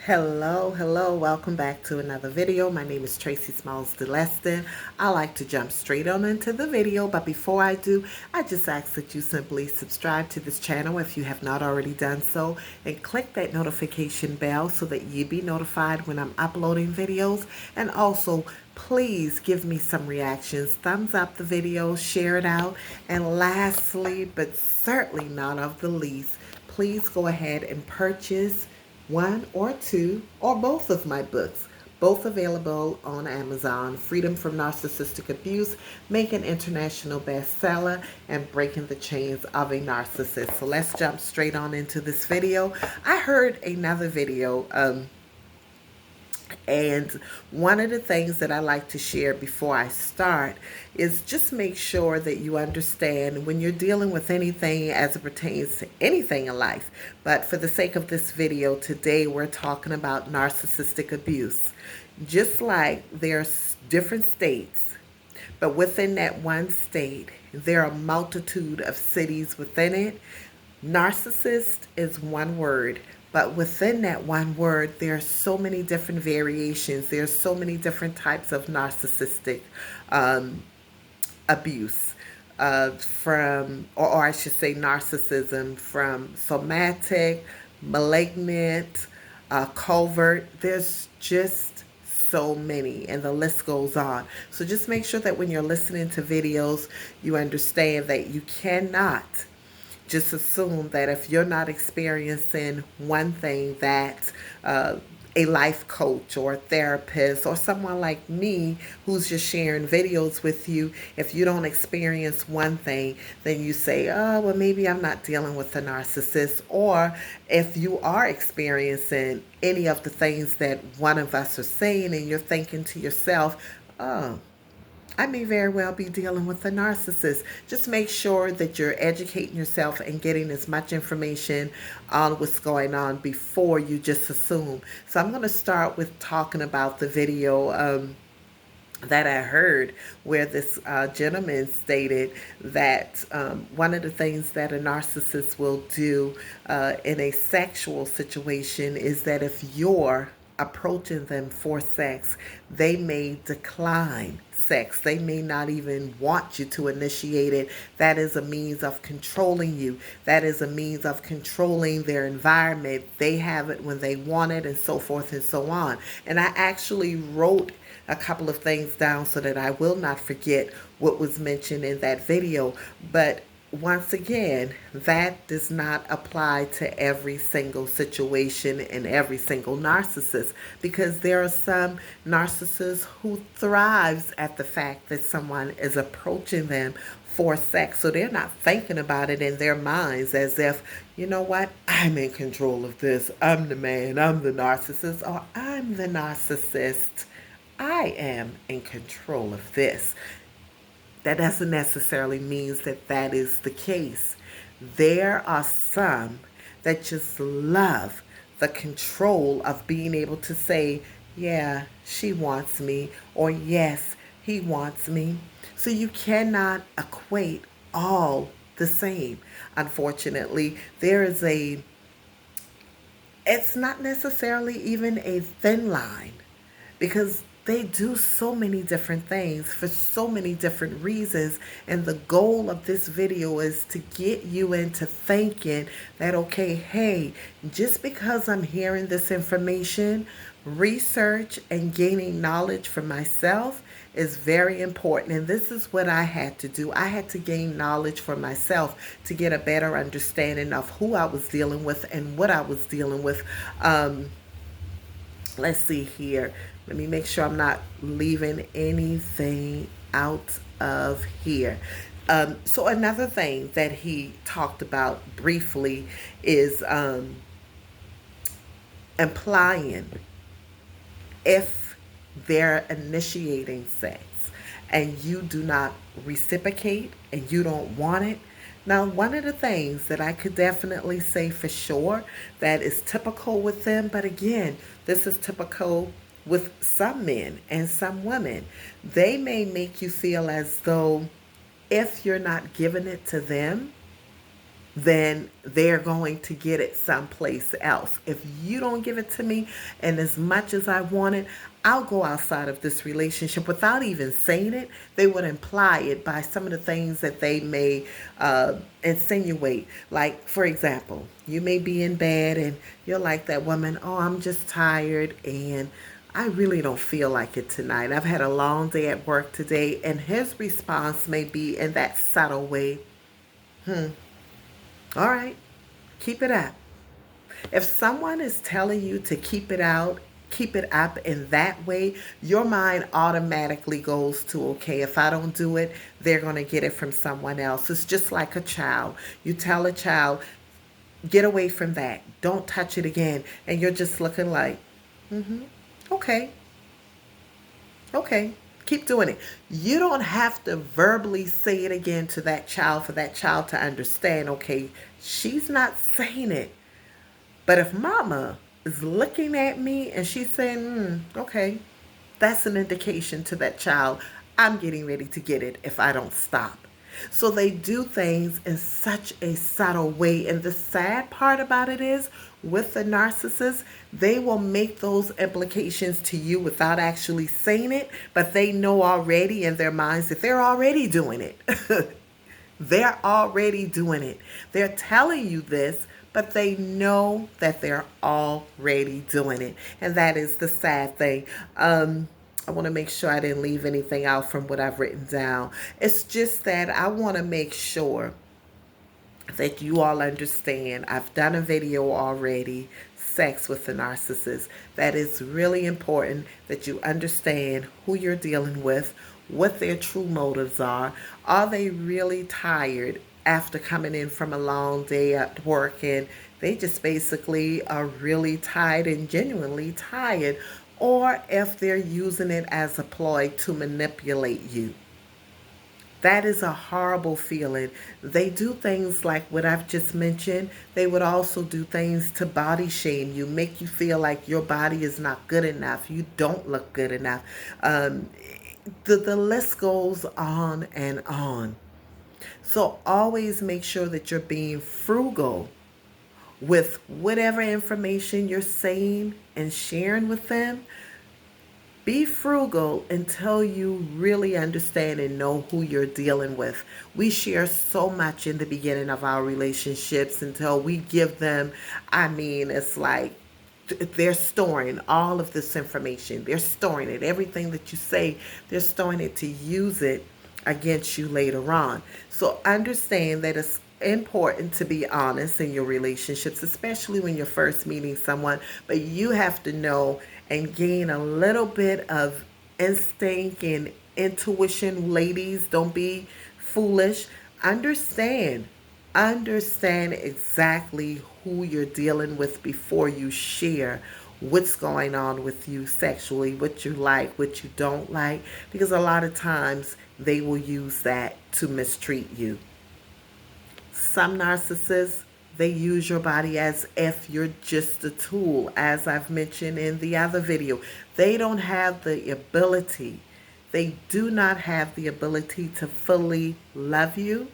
Hello, welcome back to another video. My name is Tracy Smalls DeLeston. I like to jump straight on into the video, but before I do, I just ask that you simply subscribe to this channel if you have not already done so, and click that notification bell so that you be notified when I'm uploading videos. And also, please give me some reactions, thumbs up the video, share it out, and lastly, but certainly not of the least, please go ahead and purchase one or two or both of my books, both available on Amazon: Freedom from Narcissistic Abuse, Make an International Bestseller, and Breaking the Chains of a Narcissist. So let's jump straight on into this video. I heard another video and one of the things that I like to share before I start is just make sure that you understand when you're dealing with anything as it pertains to anything in life. But for the sake of this video today, we're talking about narcissistic abuse. Just like there's different states, but within that one state, there are a multitude of cities within it. Narcissist is one word, but within that one word, there are so many different variations. There's so many different types of narcissistic abuse, or I should say narcissism, from somatic, malignant, covert. There's just so many, and the list goes on. So just make sure that when you're listening to videos, you understand that you cannot just assume that if you're not experiencing one thing, that a life coach or a therapist or someone like me who's just sharing videos with you, if you don't experience one thing, then you say, oh, well, maybe I'm not dealing with a narcissist. Or if you are experiencing any of the things that one of us are saying and you're thinking to yourself, oh, I may very well be dealing with a narcissist. Just make sure that you're educating yourself and getting as much information on what's going on before you just assume. So I'm going to start with talking about the video that I heard, where this gentleman stated that one of the things that a narcissist will do in a sexual situation is that if you're approaching them for sex, they may decline sex. They may not even want you to initiate it. That is a means of controlling you. That is a means of controlling their environment. They have it when they want it, and so forth and so on. And I actually wrote a couple of things down so that I will not forget what was mentioned in that video. But once again, that does not apply to every single situation and every single narcissist, because there are some narcissists who thrives at the fact that someone is approaching them for sex. So they're not thinking about it in their minds as if, you know what, I'm in control of this. I'm the man, I'm the narcissist, or I'm the narcissist. I am in control of this. That doesn't necessarily mean that that is the case. There are some that just love the control of being able to say, yeah, she wants me, or yes, he wants me. So you cannot equate all the same. Unfortunately, it's not necessarily even a thin line, because they do so many different things for so many different reasons. And the goal of this video is to get you into thinking that, okay, hey, just because I'm hearing this information, research and gaining knowledge for myself is very important. And this is what I had to do. I had to gain knowledge for myself to get a better understanding of who I was dealing with and what I was dealing with. Let's see here. Let me make sure I'm not leaving anything out of here. So another thing that he talked about briefly is implying if they're initiating sex and you do not reciprocate and you don't want it. Now, one of the things that I could definitely say for sure that is typical with them, but again, this is typical with some men and some women. They may make you feel as though if you're not giving it to them, then they're going to get it someplace else. If you don't give it to me, and as much as I want it, I'll go outside of this relationship without even saying it. They would imply it by some of the things that they may insinuate. Like, for example, you may be in bed and you're like that woman, oh, I'm just tired and I really don't feel like it tonight. I've had a long day at work today. And his response may be in that subtle way, all right, keep it up. If someone is telling you to keep it up in that way, your mind automatically goes to, okay, if I don't do it, they're going to get it from someone else. It's just like a child. You tell a child, get away from that. Don't touch it again. And you're just looking like, okay, okay, keep doing it. You don't have to verbally say it again to that child for that child to understand, okay, she's not saying it. But if mama is looking at me and she's saying, okay, that's an indication to that child, I'm getting ready to get it if I don't stop. So they do things in such a subtle way. And the sad part about it is, with the narcissist, they will make those implications to you without actually saying it, but they know already in their minds that they're already doing it. They're already doing it. They're telling you this, but they know that they're already doing it. And that is the sad thing. I want to make sure I didn't leave anything out from what I've written down. It's just that I want to make sure that you all understand. I've done a video already, Sex with the Narcissist. That is really important that you understand who you're dealing with, what their true motives are. Are they really tired after coming in from a long day at work and they just basically are really tired and genuinely tired? Or if they're using it as a ploy to manipulate you. That is a horrible feeling. They do things like what I've just mentioned. They would also do things to body shame you, make you feel like your body is not good enough. You don't look good enough. The list goes on and on. So always make sure that you're being frugal with whatever information you're saying and sharing with them. Be frugal until you really understand and know who you're dealing with. We share so much in the beginning of our relationships until we give them, I mean, it's like they're storing all of this information. They're storing it. Everything that you say, they're storing it to use it against you later on. So understand that it's important to be honest in your relationships, especially when you're first meeting someone, but you have to know and gain a little bit of instinct and intuition. Ladies, don't be foolish. Understand. Understand exactly who you're dealing with before you share what's going on with you sexually, what you like, what you don't like, because a lot of times they will use that to mistreat you. Some narcissists, they use your body as if you're just a tool, as I've mentioned in the other video. They don't have the ability, they do not have the ability to fully love you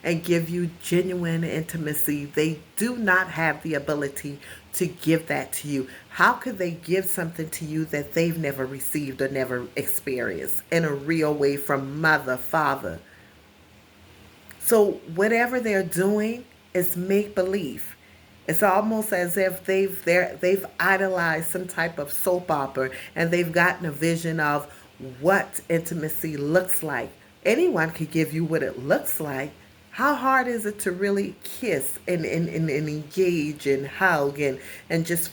and give you genuine intimacy. They do not have the ability to give that to you. How could they give something to you that they've never received or never experienced in a real way from mother, father? So whatever they're doing is make believe. It's almost as if they've idolized some type of soap opera and they've gotten a vision of what intimacy looks like. Anyone could give you what it looks like. How hard is it to really kiss and engage and hug and just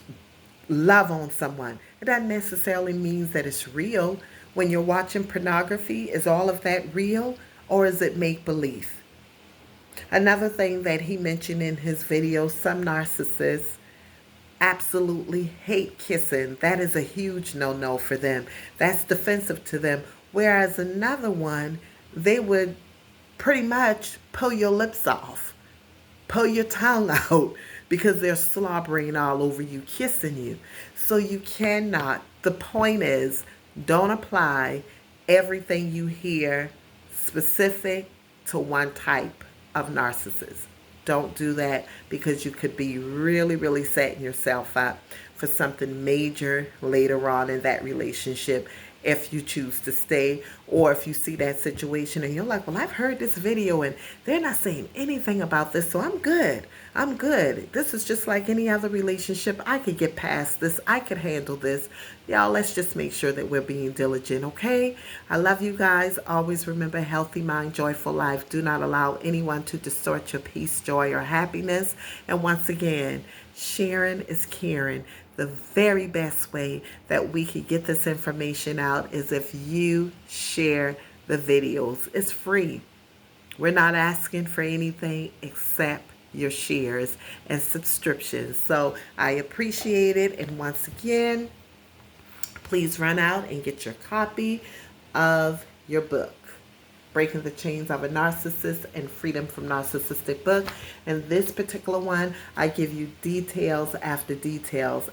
love on someone? It doesn't necessarily mean that it's real. When you're watching pornography, is all of that real or is it make believe? Another thing that he mentioned in his video, some narcissists absolutely hate kissing. That is a huge no-no for them. That's defensive to them. Whereas another one, they would pretty much pull your lips off, pull your tongue out because they're slobbering all over you, kissing you. So you cannot, the point is, don't apply everything you hear specific to one type of narcissist. Don't do that, because you could be really, really setting yourself up for something major later on in that relationship if you choose to stay, or if you see that situation and you're like, well, I've heard this video and they're not saying anything about this, so I'm good. I'm good. This is just like any other relationship. I could get past this. I could handle this. Y'all, let's just make sure that we're being diligent, okay? I love you guys. Always remember, healthy mind, joyful life. Do not allow anyone to distort your peace, joy, or happiness. And once again, sharing is caring. The very best way that we could get this information out is if you share the videos. It's free. We're not asking for anything except your shares and subscriptions. So I appreciate it. And once again, please run out and get your copy of your book, Breaking the Chains of a Narcissist and Freedom from Narcissistic book. And this particular one, I give you details after details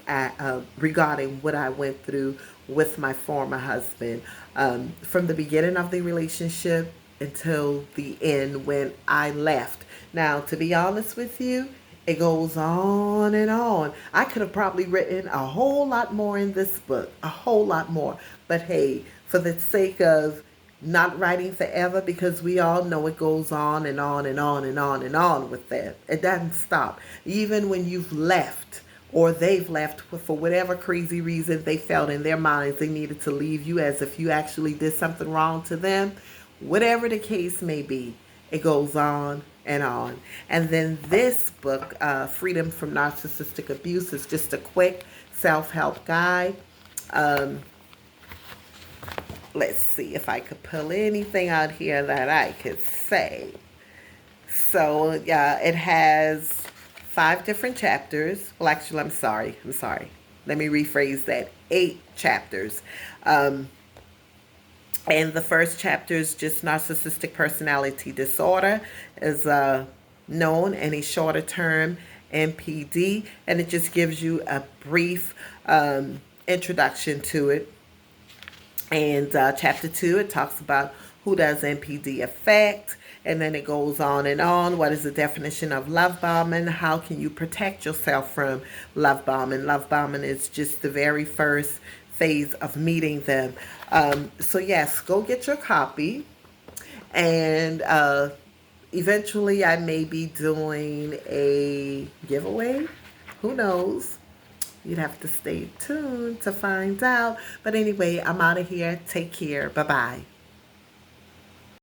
regarding what I went through with my former husband, from the beginning of the relationship until the end when I left. Now, to be honest with you, it goes on and on. I could have probably written a whole lot more in this book, a whole lot more. But hey, for the sake of not writing forever, because we all know it goes on and on and on and on and on with that. It doesn't stop. Even when you've left or they've left for whatever crazy reason they felt in their minds they needed to leave you, as if you actually did something wrong to them. Whatever the case may be, it goes on and on. And then this book, Freedom from Narcissistic Abuse, is just a quick self-help guide. Let's see if I could pull anything out here that I could say. So, it has 5 different chapters. Well, actually, I'm sorry. Let me rephrase that. 8 chapters. And the first chapter is just narcissistic personality disorder, is known, and a shorter term, NPD. And it just gives you a brief introduction to it. And chapter 2, it talks about who does NPD affect. And then it goes on and on. What is the definition of love bombing? How can you protect yourself from love bombing? Love bombing is just the very first phase of meeting them. So yes, go get your copy. And eventually I may be doing a giveaway. Who knows? You'd have to stay tuned to find out. But anyway, I'm out of here. Take care. Bye-bye.